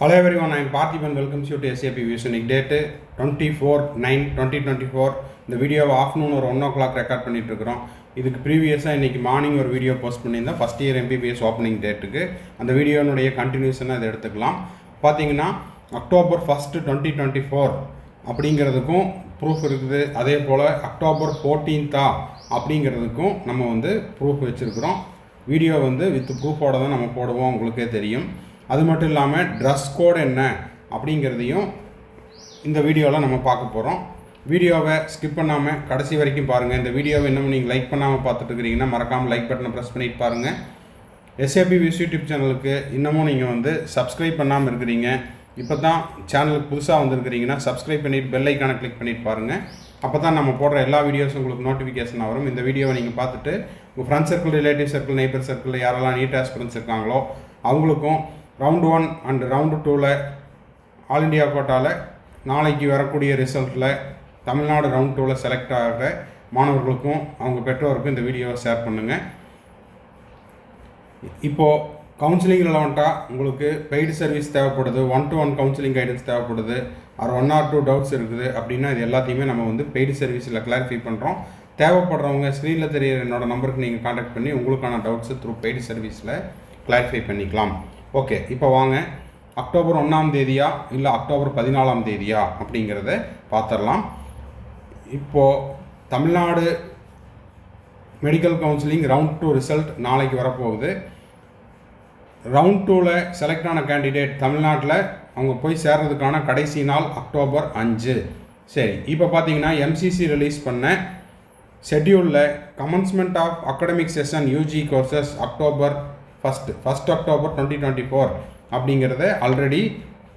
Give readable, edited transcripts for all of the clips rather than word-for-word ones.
Hello everyone, I am Parthiban. Welcome you to SAP Vision. Date 24/9/2024. இந்த video afternoon ஒரு 1 o'clock record பண்ணிட்டு இருக்கிறோம். இதுக்கு ப்ரீவியஸாக இன்றைக்கி மார்னிங் ஒரு வீடியோ போஸ்ட் பண்ணியிருந்தேன் ஃபஸ்ட் இயர் MBBS ஓப்பனிங் டேட்டுக்கு. அந்த வீடியோனுடைய கண்டினியூஷனாக இதை எடுத்துக்கலாம். பார்த்தீங்கன்னா October 1st 2024 அப்படிங்கிறதுக்கும் ப்ரூஃப் இருக்குது. அதே போல் October 14th அப்படிங்கிறதுக்கும் நம்ம ப்ரூஃப் வச்சுருக்கிறோம். வீடியோ வித் ப்ரூஃபோடு தான் நம்ம போடுவோம், உங்களுக்கே தெரியும். அது மட்டும் இல்லாமல் ட்ரெஸ் கோட் என்ன அப்படிங்கிறதையும் இந்த வீடியோவில் நம்ம பார்க்க போகிறோம். வீடியோவை ஸ்கிப் பண்ணாமல் கடைசி வரைக்கும் பாருங்கள். இந்த வீடியோவை இன்னும் நீங்கள் லைக் பண்ணாமல் பார்த்துட்டு இருக்கிறீங்கன்னா மறக்காமல் லைக் பட்டனை ப்ரெஸ் பண்ணிட்டு பாருங்கள். SAP Vision யூடியூப் சேனலுக்கு இன்னமும் நீங்கள் சப்ஸ்கிரைப் பண்ணாமல் இருக்கிறீங்க, இப்போ தான் சேனலுக்கு புதுசாக வந்திருக்கிறீங்கன்னா சப்ஸ்கிரைப் பண்ணிவிட்டு பெல் ஐக்கானை கிளிக் பண்ணிட்டு பாருங்கள். அப்போ தான் நம்ம போடுற எல்லா வீடியோஸும் உங்களுக்கு நோட்டிஃபிகேஷன் வரும். இந்த வீடியோவை நீங்கள் பார்த்துட்டு உங்கள் friends circle, relative circle, neighbour சர்க்கிளில் யாரெல்லாம் நீட் ஆஸ்பிரன்ஸ் இருக்காங்களோ அவங்களுக்கும் ரவுண்ட் 1 அண்ட் ரவுண்டு 2ல் ஆல் இண்டியா கோட்டாவில் நாளைக்கு வரக்கூடிய ரிசல்ட்டில் தமிழ்நாடு ரவுண்ட் 2ல் செலக்ட் ஆகிற மாணவர்களுக்கும் அவங்க பெற்றோருக்கும் இந்த வீடியோவை ஷேர் பண்ணுங்கள். இப்போது கவுன்சிலிங் ரிலவெண்ட்டாக உங்களுக்கு பெய்டு சர்வீஸ் தேவைப்படுது, 1-to-1 கவுன்சிலிங் கைடன்ஸ் தேவைப்படுது, ஒரு 1 or 2 டவுட்ஸ் இருக்குது அப்படின்னா இது எல்லாத்தையுமே நம்ம பெய்டு சர்வீஸில் கிளாரிஃபை பண்ணுறோம். தேவைப்படுறவங்க ஸ்க்ரீனில் தெரியிற என்னோட நம்பருக்கு நீங்கள் காண்டாக்ட் பண்ணி உங்களுக்கான டவுட்ஸை த்ரூ பெய்டு சர்வீஸில் கிளாரிஃபை பண்ணிக்கலாம். ஓகே, இப்போ வாங்க October 1 இல்லை October 14 அப்படிங்கிறத பார்த்துடலாம். இப்போது Tamil Nadu medical counselling round 2 result நாளைக்கு வரப்போகுது. ரவுண்ட் 2ல் செலக்ட் ஆன கேண்டிடேட் தமிழ்நாட்டில் அவங்க போய் சேர்றதுக்கான கடைசி நாள் October 5. சரி, இப்போ பார்த்தீங்கன்னா MCC ரிலீஸ் பண்ண ஷெட்யூலில் commencement of academic session UG courses October 1st October 2024 அப்படிங்கிறத ஆல்ரெடி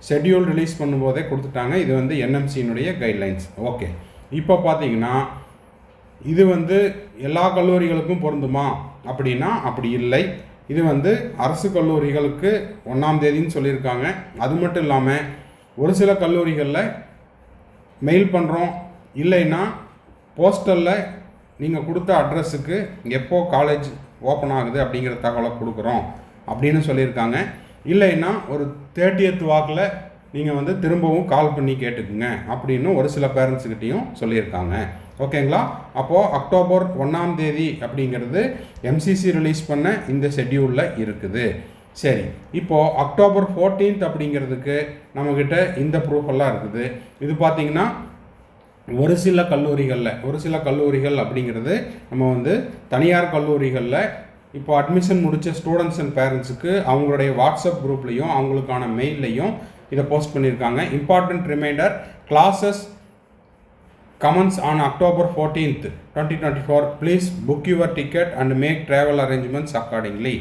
ஷெட்யூல் ரிலீஸ் பண்ணும்போதே கொடுத்துட்டாங்க. இது NMCனுடைய கைட்லைன்ஸ். ஓகே, இப்போ பார்த்தீங்கன்னா இது எல்லா கல்லூரிகளுக்கும் பொருந்துமா அப்படின்னா அப்படி இல்லை. இது அரசு கல்லூரிகளுக்கு 1 சொல்லியிருக்காங்க. அது மட்டும் இல்லாமல் ஒரு சில கல்லூரிகளில் மெயில் பண்ணுறோம், இல்லைன்னா போஸ்டலில் நீங்கள் கொடுத்த அட்ரஸுக்கு எப்போ காலேஜ் ஓப்பன் ஆகுது அப்படிங்கிற தகவலை கொடுக்குறோம் அப்படின்னு சொல்லியிருக்காங்க. இல்லைன்னா ஒரு 30th வாக்கில் நீங்கள் திரும்பவும் கால் பண்ணி கேட்டுக்குங்க அப்படின்னு ஒரு சில பேரண்ட்ஸுக்கிட்டையும் சொல்லியிருக்காங்க. ஓகேங்களா? அப்போது October 1 அப்படிங்கிறது MCC ரிலீஸ் பண்ண இந்த ஷெட்யூலில் இருக்குது. சரி, இப்போது October 14 அப்படிங்கிறதுக்கு நம்மக்கிட்ட இந்த ப்ரூஃப் எல்லாம் இருக்குது. இது பார்த்திங்கன்னா ஒரு சில கல்லூரிகள் அப்படிங்கிறது நம்ம தனியார் கல்லூரிகளில் இப்போ அட்மிஷன் முடித்த ஸ்டூடெண்ட்ஸ் அண்ட் பேரண்ட்ஸுக்கு அவங்களுடைய வாட்ஸ்அப் குரூப்லேயும் அவங்களுக்கான மெயில்லையும் இதை போஸ்ட் பண்ணியிருக்காங்க. Important reminder, classes commence on October 14th 2024. Please book your ticket and make travel arrangements accordingly.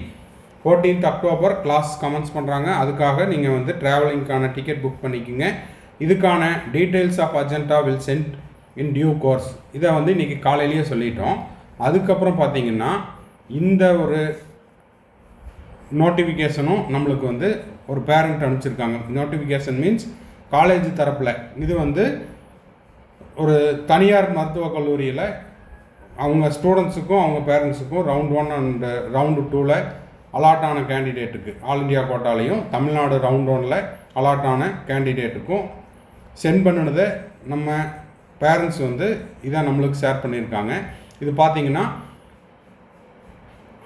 14th October class commence பண்ணுறாங்க. அதுக்காக நீங்கள் ட்ராவலிங்க்கான டிக்கெட் புக் பண்ணிக்கோங்க. இதுக்கான details of agenda will sent in due course. இதை இன்றைக்கி காலையிலேயே சொல்லிட்டோம். அதுக்கப்புறம் பார்த்திங்கன்னா இந்த ஒரு நோட்டிஃபிகேஷனும் நம்மளுக்கு ஒரு பேரண்ட் அனுப்பிச்சிருக்காங்க. நோட்டிஃபிகேஷன் மீன்ஸ் காலேஜ் தரப்பில் இது ஒரு தனியார் மருத்துவக் கல்லூரியில் அவங்க ஸ்டூடெண்ட்ஸுக்கும் அவங்க பேரண்ட்ஸுக்கும் ரவுண்ட் 1 அண்ட் ரவுண்டு 2ல் அலாட் ஆன கேண்டிடேட்டுக்கு ஆல் இண்டியா கோட்டாலையும் தமிழ்நாடு ரவுண்ட் 1ல் அலாட் ஆன கேண்டிடேட்டுக்கும் சென்ட் பண்ணினதை நம்ம பேரண்ட்ஸ் இதை நம்மளுக்கு ஷேர் பண்ணியிருக்காங்க. இது பார்த்திங்கன்னா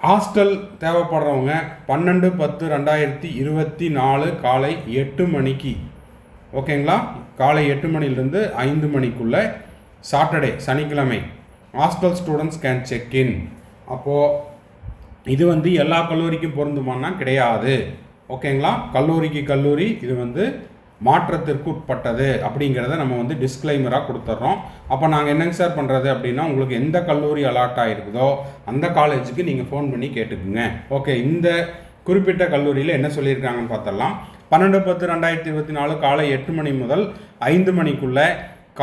ஹாஸ்டல் தேவைப்படுறவங்க 12/10/2024 காலை 8 மணிக்கு, ஓகேங்களா, காலை 8 மணிலேருந்து 5 மணிக்குள்ளே சாட்டர்டே சனிக்கிழமை hostel students can check in. அப்போது இது எல்லா கல்லூரிக்கும் பொருந்துமானா கிடையாது. ஓகேங்களா, கல்லூரி இது மாற்றத்திற்கு உட்பட்டது அப்படிங்கிறத நம்ம டிஸ்க்ளைமராக கொடுத்துட்றோம். அப்போ நாங்கள் என்னங்க சார் பண்ணுறது அப்படின்னா உங்களுக்கு எந்த கல்லூரி அலாட் ஆகிருக்குதோ அந்த காலேஜுக்கு நீங்கள் ஃபோன் பண்ணி கேட்டுக்குங்க. ஓகே, இந்த குறிப்பிட்ட கல்லூரியில் என்ன சொல்லியிருக்காங்கன்னு பார்த்தரலாம். 12/10/2024 காலை 8 மணி முதல் 5 மணிக்குள்ளே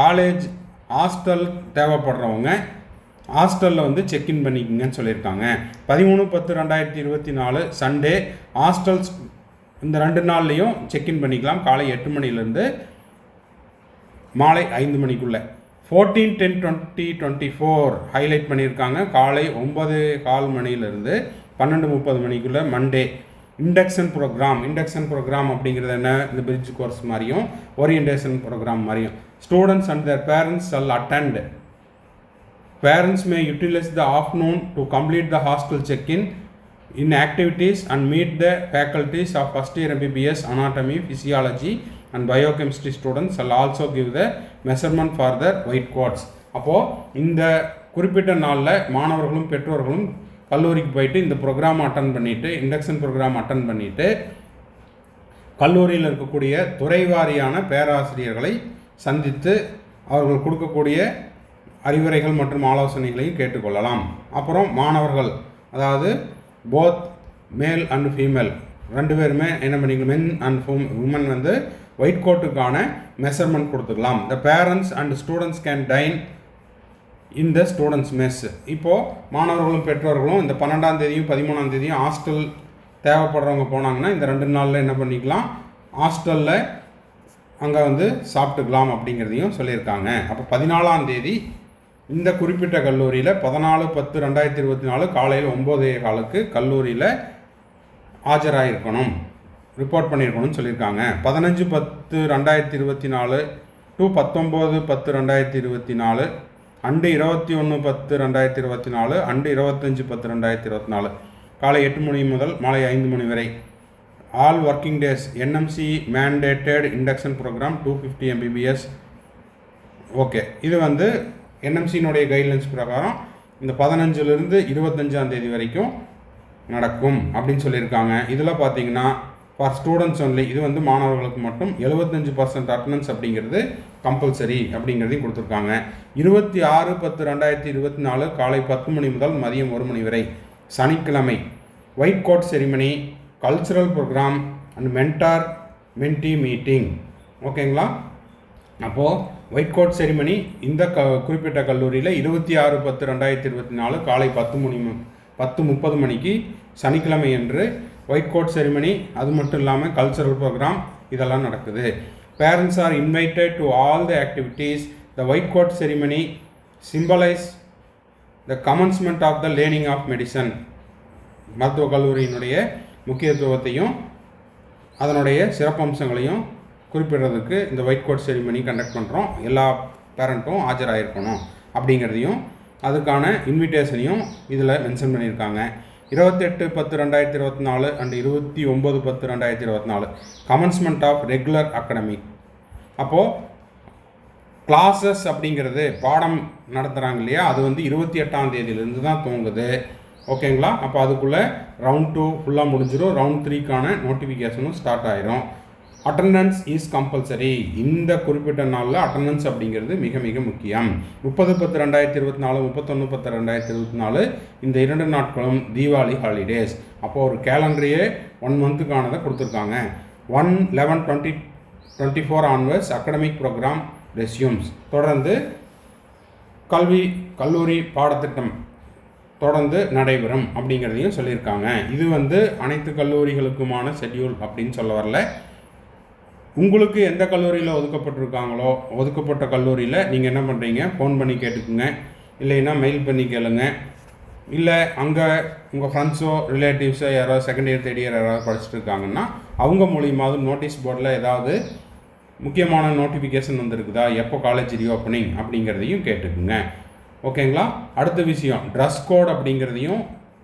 காலேஜ் ஹாஸ்டல் தேவைப்படுறவங்க ஹாஸ்டலில் செக்இன் பண்ணிக்கங்கன்னு சொல்லியிருக்காங்க. 13/10/2024 சண்டே ஹாஸ்டல்ஸ் இந்த 2 நாள்லேயும் செக்இன் பண்ணிக்கலாம், காலை 8 மணிலேருந்து மாலை 5 மணிக்குள்ளே. 14/10/2024 ஹைலைட் பண்ணியிருக்காங்க, காலை 9:15 மணிலேருந்து 12:30 மணிக்குள்ளே மண்டே இண்டக்ஷன் ப்ரோக்ராம் அப்படிங்கிறது என்ன, இந்த பிரிட்ஜ் கோர்ஸ் மாதிரியும் ஓரியன்டேஷன் ப்ரோக்ராம் மாதிரியும். Students and their parents shall attend. Parents may utilize the afternoon to complete the hostel check-in in activities and meet the faculties of first year MBBS anatomy, physiology and biochemistry students shall also give the measurement for their white coats. அப்போது இந்த குறிப்பிட்ட நாளில் மாணவர்களும் பெற்றோர்களும் கல்லூரிக்கு போயிட்டு இந்த program attend பண்ணிவிட்டு, இண்டக்ஷன் ப்ரோக்ராம் அட்டன் பண்ணிவிட்டு, கல்லூரியில் இருக்கக்கூடிய துறைவாரியான பேராசிரியர்களை சந்தித்து அவர்கள் கொடுக்கக்கூடிய அறிவுரைகள் மற்றும் ஆலோசனைகளையும் கேட்டுக்கொள்ளலாம். அப்புறம் மாணவர்கள், அதாவது போத் மேல் அண்ட் ஃபீமேல் ரெண்டு பேருமே என்ன பண்ணிக்கலாம், மென் அண்ட் உமன் வந்து ஒயிட் கோட்டுக்கான மெஷர்மெண்ட் கொடுத்துக்கலாம். The parents and students can time in the students mess. இப்போது மாணவர்களும் பெற்றோர்களும் இந்த 12ஆம் தேதியும் 13ஆம் தேதியும் ஹாஸ்டல் தேவைப்படுறவங்க போனாங்கன்னா இந்த 2 நாளில் என்ன பண்ணிக்கலாம், ஹாஸ்டலில் அங்கே வந்து சாப்பிட்டுக்கலாம் அப்படிங்கிறதையும் சொல்லியிருக்காங்க. அப்போ 14ஆம் தேதி இந்த குறிப்பிட்ட கல்லூரியில் 14/10/2024 காலையில் 9:15 கல்லூரியில் ஆஜராகிருக்கணும், ரிப்போர்ட் பண்ணியிருக்கணும்னு சொல்லியிருக்காங்க. 15/10/2024 டு 19/10/2024 அண்டு 21/10/2024 அண்டு 25/10/2024 காலை 8 மணி முதல் மாலை 5 மணி வரை. All working days. NMC mandated induction program 250 MBBS. Okay, இது வந்து என்எம்சியினுடைய கைட்லைன்ஸ் பிரகாரம் இந்த 15லிருந்து 25ஆம் தேதி வரைக்கும் நடக்கும் அப்படின்னு சொல்லியிருக்காங்க. இதில் பார்த்தீங்கன்னா ஃபார் ஸ்டூடெண்ட்ஸ் ஒன்லி, இது வந்து மாணவர்களுக்கு மட்டும் 75% அட்டண்டன்ஸ் அப்படிங்கிறது கம்பல்சரி அப்படிங்கிறதையும் கொடுத்துருக்காங்க. 26/10/2024 காலை 10 மணி முதல் மதியம் 1 மணி வரை சனிக்கிழமை. White coat ceremony, cultural programme and mentor mentee meeting. ஓகேங்களா? அப்போது ஒயிட் கோட் செரிமனி இந்த குறிப்பிட்ட கல்லூரியில் 26/10/2024 காலை 10:30 மணிக்கு சனிக்கிழமை என்று ஒயிட் கோட் செரிமனி, அது மட்டும் இல்லாமல் கல்ச்சரல் ப்ரோக்ராம் இதெல்லாம் நடக்குது. Parents are invited to all the activities. The white coat ceremony symbolize the commencement of the learning of medicine. மருத்துவக் கல்லூரியினுடைய முக்கியத்துவத்தையும் அதனுடைய சிறப்பம்சங்களையும் குறிப்பிடுறதுக்கு இந்த ஒயிட் கோட் செரிமனி கண்டக்ட் பண்ணுறோம். எல்லா பேரண்ட்டும் ஆஜராகிருக்கணும் அப்படிங்கிறதையும் அதுக்கான இன்விடேஷனையும் இதில் மென்ஷன் பண்ணியிருக்காங்க. 28/10/2024 and 29/10/2024 commencement of regular academic. அப்போது கிளாஸஸ் அப்படிங்கிறது பாடம் நடத்துகிறாங்க இல்லையா, அது வந்து 28ஆம் தேதியிலேருந்து தான் துவங்குது. ஓகேங்களா? அப்போ அதுக்குள்ளே ரவுண்ட் 2 ஃபுல்லாக முடிஞ்சிடும். ரவுண்ட் 3க்கான நோட்டிஃபிகேஷனும் ஸ்டார்ட் ஆயிரும். Attendance is compulsory. இந்த குறிப்பிட்ட நாளில் அட்டண்டன்ஸ் அப்படிங்கிறது மிக மிக முக்கியம். 30/10/2024 31/10/2024 இந்த 2 நாட்களும் தீபாவளி ஹாலிடேஸ். அப்போது ஒரு கேலண்டரையே 1 மந்த்துக்கானதை கொடுத்துருக்காங்க. 1/11/2024 ஆன்வர்ட்ஸ் அகடமிக் ப்ரோக்ராம் ரெஸ்யூம்ஸ். தொடர்ந்து கல்லூரி பாடத்திட்டம் தொடர்ந்து நடைபெறும் அப்படிங்கிறதையும் சொல்லியிருக்காங்க. இது வந்து அனைத்து கல்லூரிகளுக்குமான ஷெட்யூல் அப்படின்னு சொல்ல வரல. உங்களுக்கு எந்த கல்லூரியில் ஒதுக்கப்பட்ட கல்லூரியில் நீங்கள் என்ன பண்ணுறீங்க, ஃபோன் பண்ணி கேட்டுக்குங்க, இல்லைன்னா மெயில் பண்ணி கேளுங்க. இல்லை அங்கே உங்கள் ஃப்ரெண்ட்ஸோ ரிலேட்டிவ்ஸோ யாராவது செகண்ட் இயர் தேர்ட் இயர் யாராவது படிச்சுட்டு இருக்காங்கன்னா அவங்க மூலியமாவது நோட்டீஸ் போர்டில் ஏதாவது முக்கியமான நோட்டிஃபிகேஷன் வந்திருக்குதா, எப்போ காலேஜ் ரீஓப்பனிங் அப்படிங்கிறதையும் கேட்டுக்குங்க. ஓகேங்களா? அடுத்த விஷயம், ட்ரெஸ் கோட் அப்படிங்கிறதையும்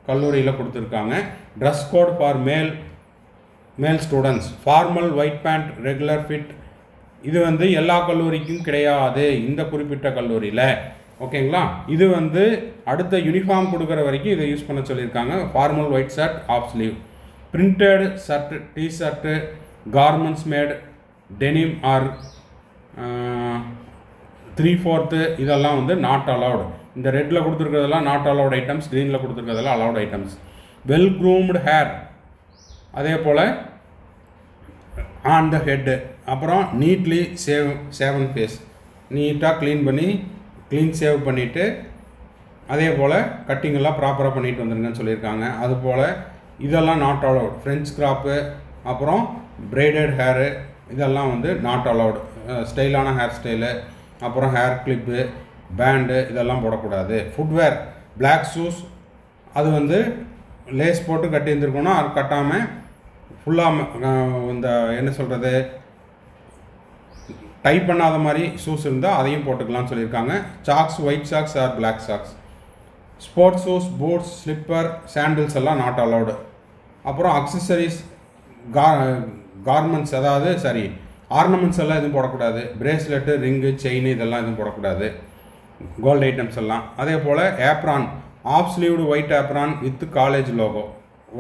கல்லூரியில் கொடுத்துருக்காங்க. Dress code for male students formal white pant regular fit. இது வந்து எல்லா கல்லூரிக்கும் கிடையாது, இந்த குறிப்பிட்ட கல்லூரியில். ஓகேங்களா? இது வந்து அடுத்த யூனிஃபார்ம் கொடுக்குற வரைக்கும் இதை யூஸ் பண்ண சொல்லியிருக்காங்க. Formal white shirt half sleeve. Printed shirt, T-shirt, garments made, denim or 3/4 இதெல்லாம் வந்து நாட் அலவுட். இந்த ரெட்டில் கொடுத்துருக்கிறதெல்லாம் நாட் அலவுட் ஐட்டம்ஸ், க்ரீனில் கொடுத்துருக்கிறதெல்லாம் allowed items. Well groomed hair, அதே போல் ஆன் த ஹெட்டு. அப்புறம் நீட்லி சேவன் ஃபேஸ், நீட்டாக க்ளீன் சேவ் பண்ணிவிட்டு அதே போல் கட்டிங்கெல்லாம் ப்ராப்பராக பண்ணிட்டு வந்துருங்கன்னு சொல்லியிருக்காங்க. அதுபோல் இதெல்லாம் நாட் அலவுட். ஃப்ரெஞ்ச் கிராப்பு, அப்புறம் பிரைடட் ஹேரு இதெல்லாம் வந்து நாட் அலவுட். ஸ்டைலான ஹேர் ஸ்டைலு, அப்புறம் ஹேர் கிளிப்பு, பேண்டு இதெல்லாம் போடக்கூடாது. ஃபுட்வேர், பிளாக் ஷூஸ், அது வந்து லேஸ் போட்டு கட்டி இருந்துருக்கணும், அது கட்டாமல் ஃபுல்லாக இந்த என்ன சொல்கிறது டைப் பண்ணாத மாதிரி ஷூஸ் இருந்தால் அதையும் போட்டுக்கலாம்னு சொல்லியிருக்காங்க. Socks, white socks or black socks. Sports shoes, boots, slipper, sandals எல்லாம் நாட் அலவுடு. அப்புறம் அக்சசரிஸ், கார்மெண்ட்ஸ் அதாவது ஆர்னமெண்ட்ஸ் எல்லாம் எதுவும் போடக்கூடாது. பிரேஸ்லெட்டு, ரிங்கு, செயின் இதெல்லாம் எதுவும் போடக்கூடாது. கோல்டு ஐட்டம்ஸ் எல்லாம். அதே போல் apron, half sleeved white apron with college logo.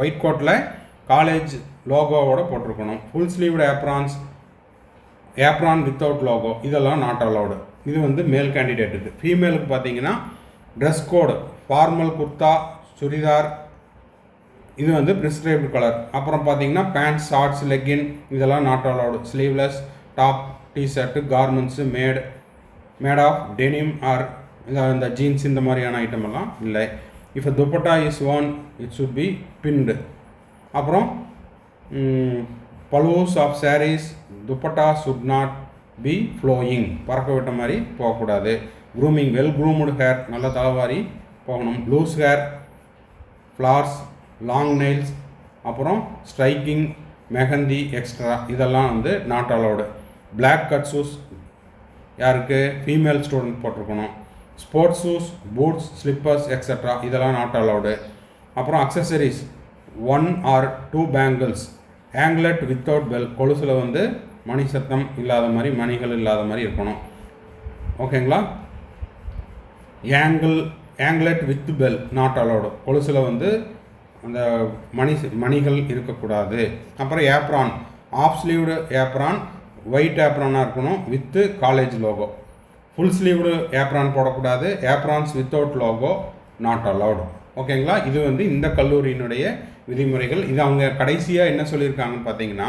White கோட்டில் காலேஜ் லோகோவோடு போட்டிருக்கணும். Full sleeved apron without logo இதெல்லாம் நாட் அலவுடு. இது மேல் கேண்டிடேட்டுக்கு. ஃபீமேலுக்கு பார்த்தீங்கன்னா dress code formal kurta, churidar, இது ப்ரிஸ்கிரைப்டு கலர். அப்புறம் பார்த்தீங்கன்னா பேண்ட், ஷார்ட்ஸ், லெக்கின் இதெல்லாம் not allowed. Sleeveless top, T shirt, garments made of denim or இந்த ஜீன்ஸ் இந்த மாதிரியான ஐட்டம் எல்லாம் இல்லை. If dupatta is on it should be பின்டு. அப்புறம் pallus of saris, dupatta should not be flowing, பறக்க விட்ட மாதிரி போகக்கூடாது. க்ரூமிங், வெல் க்ரூம்டு ஹேர், நல்ல தலைவாரி போகணும். Loose hair, flowers, long nails, அப்புறம் ஸ்ட்ரைக்கிங், மெஹந்தி எக்ஸ்ட்ரா இதெல்லாம் not allowed. Black cut shoes யாருக்கு? ஃபீமேல் ஸ்டூடெண்ட் போட்டிருக்கணும். Sports shoes, boots, slippers extra இதெல்லாம் நாட் அலவுடு. அப்புறம் accessories 1 or 2 bangles, anklet without bell, கொலுசில் மணி சத்தம் இல்லாத மாதிரி, மணிகள் இல்லாத மாதிரி இருக்கணும். ஓகேங்களா? Anklet with bell not allowed. கொலுசில் அந்த மணிகள் இருக்கக்கூடாது. அப்புறம் apron, half sleeved apron, white ஏப்ரானாக இருக்கணும் with college logo. Full sleeved apron போடக்கூடாது. ஏப்ரான்ஸ் வித்தவுட் லோகோ நாட் அலவுடு. ஓகேங்களா? இது இந்த கல்லூரியினுடைய விதிமுறைகள். இது அவங்க கடைசியாக என்ன சொல்லியிருக்காங்கன்னு பார்த்தீங்கன்னா,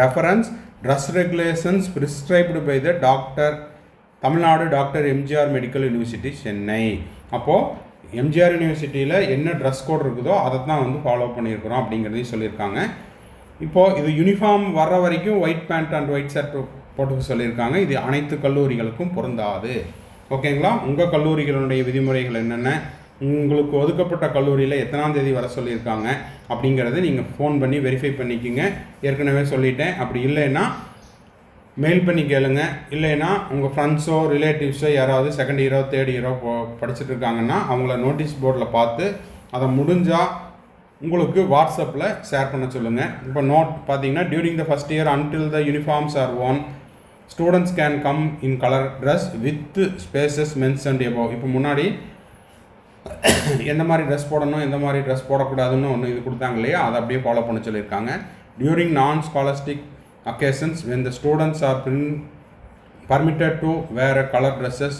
reference dress regulations prescribed by the Tamil Nadu doctor MGR medical university Chennai. அப்போது எம்ஜிஆர் யூனிவர்சிட்டியில் என்ன ட்ரெஸ் கோட் இருக்குதோ அதை தான் ஃபாலோ பண்ணியிருக்கிறோம் அப்படிங்கிறதையும் சொல்லியிருக்காங்க. இப்போது இது யூனிஃபார்ம் வர்ற வரைக்கும் white pant and white shirt போட்டுக்க சொல்லியிருக்காங்க. இது அனைத்து கல்லூரிகளுக்கும் பொருந்தாது. ஓகேங்களா? உங்கள் கல்லூரிகளுடைய விதிமுறைகள் என்னென்ன, உங்களுக்கு ஒதுக்கப்பட்ட கல்லூரியில் எத்தனாம் தேதி வர சொல்லியிருக்காங்க அப்படிங்கிறத நீங்கள் ஃபோன் பண்ணி வெரிஃபை பண்ணிக்கோங்க. ஏற்கனவே சொல்லிட்டேன். அப்படி இல்லைன்னா மெயில் பண்ணி கேளுங்க. இல்லைன்னா உங்கள் ஃப்ரெண்ட்ஸோ ரிலேட்டிவ்ஸோ யாராவது செகண்ட் இயரோ தேர்ட் இயரோ படிச்சுட்டு இருக்காங்கன்னா அவங்கள நோட்டீஸ் போர்டில் பார்த்து அதை முடிஞ்சால் உங்களுக்கு வாட்ஸ்அப்பில் ஷேர் பண்ண சொல்லுங்கள். இப்போ நோட் பார்த்தீங்கன்னா, during the first year until the uniforms are on, students can come in colour dress with spaces mentioned above. இப்போ முன்னாடி எந்த மாதிரி ட்ரெஸ் போடணும், எந்த மாதிரி ட்ரெஸ் போடக்கூடாதுன்னு ஒன்று இது கொடுத்தாங்க இல்லையா, அதை அப்படியே ஃபாலோ பண்ண சொல்லியிருக்காங்க. டியூரிங் நான் scholastic occasions when the students are permitted to wear a color dresses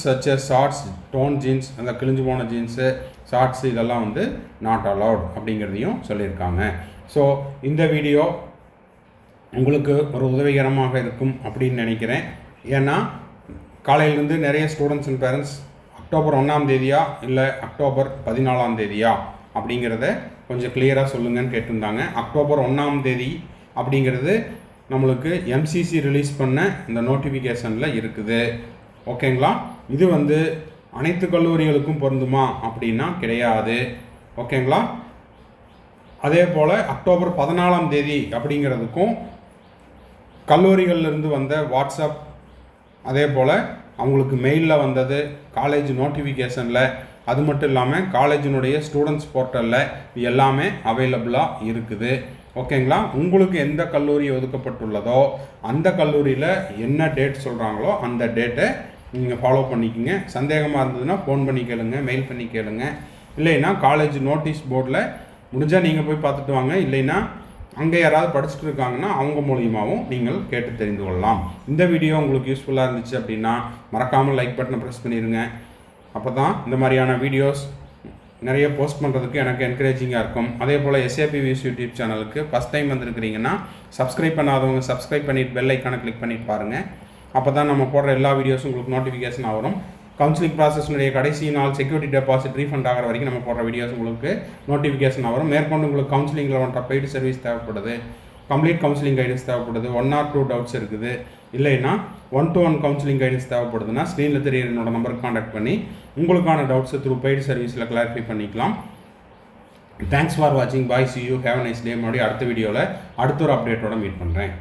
such as shorts, torn jeans, அந்த கிழிஞ்சு போன ஜீன்ஸு, ஷார்ட்ஸு இதெல்லாம் நாட் அலவுட் அப்படிங்கிறதையும் சொல்லியிருக்காங்க. ஸோ இந்த வீடியோ உங்களுக்கு ஒரு உதவிகரமாக இருக்கும் அப்படின்னு நினைக்கிறேன். ஏன்னா காலையிலேருந்து நிறைய ஸ்டூடெண்ட்ஸ் அண்ட் பேரண்ட்ஸ் அக்டோபர் 1ஆம் தேதியா இல்லை அக்டோபர் 14ஆம் தேதியா அப்படிங்கிறத கொஞ்சம் கிளியராக சொல்லுங்கன்னு கேட்டிருந்தாங்க. அக்டோபர் 1ஆம் தேதி அப்படிங்கிறது நம்மளுக்கு எம்சிசி ரிலீஸ் பண்ண இந்த நோட்டிஃபிகேஷனில் இருக்குது. ஓகேங்களா? இது அனைத்து கல்லூரிகளுக்கும் பொருந்துமா அப்படின்னா கிடையாது. ஓகேங்களா? அதே போல் அக்டோபர் 14ஆம் தேதி அப்படிங்கிறதுக்கும் கல்லூரிகளிலிருந்து வந்த வாட்ஸ்அப், அதே போல் அவங்களுக்கு மெயிலில் வந்தது, காலேஜ் நோட்டிஃபிகேஷனில், அது மட்டும் இல்லாமல் காலேஜினுடைய ஸ்டூடெண்ட்ஸ் போர்ட்டலில் இது எல்லாமே அவைலபிளாக இருக்குது. ஓகேங்களா? உங்களுக்கு எந்த கல்லூரி ஒதுக்கப்பட்டுள்ளதோ அந்த கல்லூரியில் என்ன டேட் சொல்கிறாங்களோ அந்த டேட்டை நீங்கள் ஃபாலோ பண்ணிக்கோங்க. சந்தேகமாக இருந்ததுன்னா ஃபோன் பண்ணி கேளுங்க, மெயில் பண்ணி கேளுங்க. இல்லைன்னா காலேஜ் நோட்டீஸ் போர்டில் முடிஞ்சால் நீங்கள் போய் பார்த்துட்டு வாங்க. இல்லைன்னா அங்கே யாராவது படிச்சுட்டு இருக்காங்கன்னா அவங்க மூலியமாகவும் நீங்கள் கேட்டு தெரிந்து கொள்ளலாம். இந்த வீடியோ உங்களுக்கு யூஸ்ஃபுல்லாக இருந்துச்சு அப்படின்னா மறக்காமல் லைக் பட்டனை ப்ரெஸ் பண்ணிடுங்க. அப்போ தான் இந்த மாதிரியான வீடியோஸ் நிறைய போஸ்ட் பண்ணுறதுக்கு எனக்கு என்கரேஜிங்காக இருக்கும். அதே போல் SAP Views யூடியூப் சேனலுக்கு ஃபஸ்ட் டைம் வந்திருக்கிறீங்கன்னா சப்ஸ்கிரைப் பண்ணாதவங்க சப்ஸ்கிரைப் பண்ணிவிட்டு பெல் ஐக்கானை கிளிக் பண்ணிட்டு பாருங்கள். அப்போ தான் நம்ம போடுற எல்லா வீடியோஸும் உங்களுக்கு நோட்டிஃபிகேஷன் வரும். கவுன்சிலிங் ப்ராசஸ்னுடைய கடைசி நாள் செக்யூரிட்டி டெபாசிட் ரீஃபண்ட் ஆகிற வரைக்கும் நம்ம போடுற வீடியோஸ் உங்களுக்கு நோட்டிஃபிகேஷன் வரும். மேற்கொண்டு உங்களுக்கு கவுன்சிலிங்கில் வந்துட்ட பெய்டு சர்வீஸ் தேவைப்படுது, கம்ப்ளீட் கவுன்சிலிங் கைடன்ஸ் தேவைப்படுது, 1 or 2 டவுட்ஸ் இருக்குது, இல்லைன்னா 1-to-1 கவுன்சிலிங் கைடன்ஸ் தேவைப்படுதுன்னா ஸ்க்ரீனில் தெரியுற என்னோட நம்பருக்கு காண்டாக்ட் பண்ணி உங்களுக்கான டவுட்ஸை த்ரூ பெய்டு சர்வீஸில் கிளாரிஃபை பண்ணிக்கலாம். தேங்க்ஸ் ஃபார் வாட்சிங். Bye, see you, have a nice day. மறுபடியும் அடுத்த வீடியோவில் அடுத்த ஒரு அப்டேட்டோட மீட் பண்ணுறேன்.